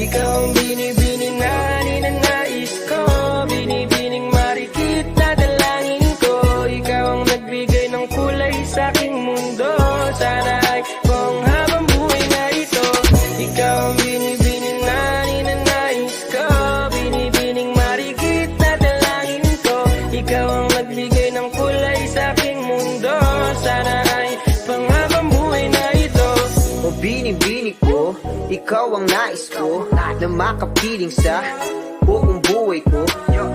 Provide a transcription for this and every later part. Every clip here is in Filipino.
Ikaw ang binibining na ninanais ko, binibining marikit na dalangin ko. Ikaw ang nagbigay ng kulay sa aking mundo. Sana ay kung habang buhay na ito. Ikaw ang binibining na ninanais ko, binibining marikit na dalangin ko. Ikaw ang nagbigay ng kulay sa aking mundo. Sana ay pang habang buhay na ito. O binibining ko, ikaw ang nais ko na makapiling sa buong buhay ko.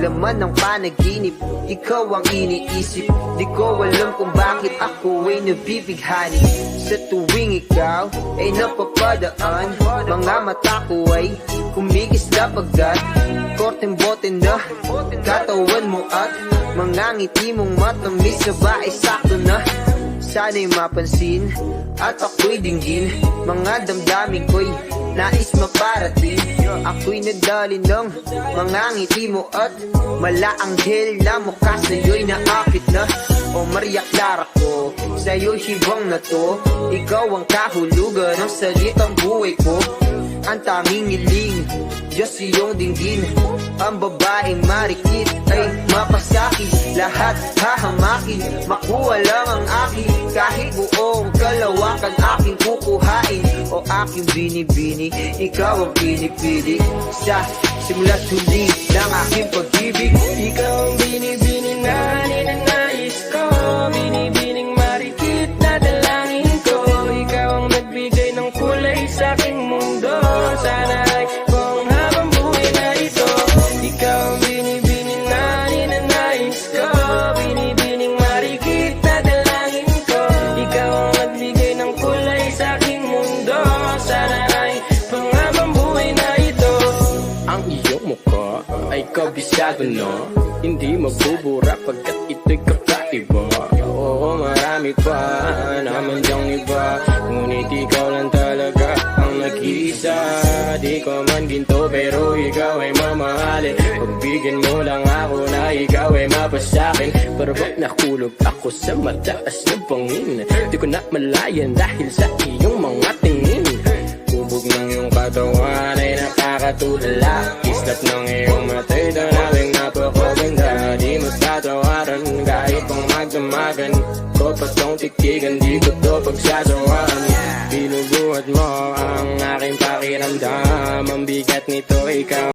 Laman ng panaginip, ikaw ang iniisip. Di ko alam kung bakit ako ay nabibighani. Sa tuwing ikaw ay napapadaan, mga mata ko ay kumigis na pagkat korteng bote na katawan mo at mga ngiti mong matamis na ba ay sakto na. Sana'y mapansin at ako'y dinggin, mga damdamin ko'y nais maparating. Ako'y nadali ng mga ngiti mo at malaanghel na mukha sa'yo'y naakit na. O Maria Clara ko, sa'yo'y hibang na to. Ikaw ang kahulugan ng salitang buhay ko. Ang tanging hiling, Diyos iyong dinggin. Ang babaeng marikit ay mapasakit. Lahat hahamakin, makuha lang ang akin. Kahit buong kalawakan aking kukuhain. O aking binibini, ikaw ang pinipili. Sa simula't huli ng aking pag-ibig. Ikaw ang binibining na ninanais ko, binibining marikit na dalangin ko. Ikaw ang nagbigay ng kulay sa aking mundo. Sana ay kung habang buhay na ito. Ikaw ang binibining na ninanais ko, binibining marikit na dalangin ko. Ikaw ang nagbigay ng kulay sa aking mundo. Sana ay pang habang buhay na ito. Ang iyong mukha ay kabisado na, hindi magbubura pagkat ito'y kakaiba. Oo, marami pa naman diyang iba, ngunit ikaw lang talaga ang nag-iisa. Di ko man ginto pero ikaw ay mamahalin. Pagbigyan mo lang ako na ikaw ay mapasakin. Pero ba't nakulog ako sa mataas na bangin? Di ko na malayan dahil sa iyong mga tingin. Kubog ng iyong katawan ay nakakatulala. Kislap ng iyong matay, tanawing napakaganda. Di mo tatawaran kahit pang magdamagan. Ko pa tong titigan, di ko to pagsasawaan. Binubuhat mo ang aking pakiramdam. Ang bigat nito ikaw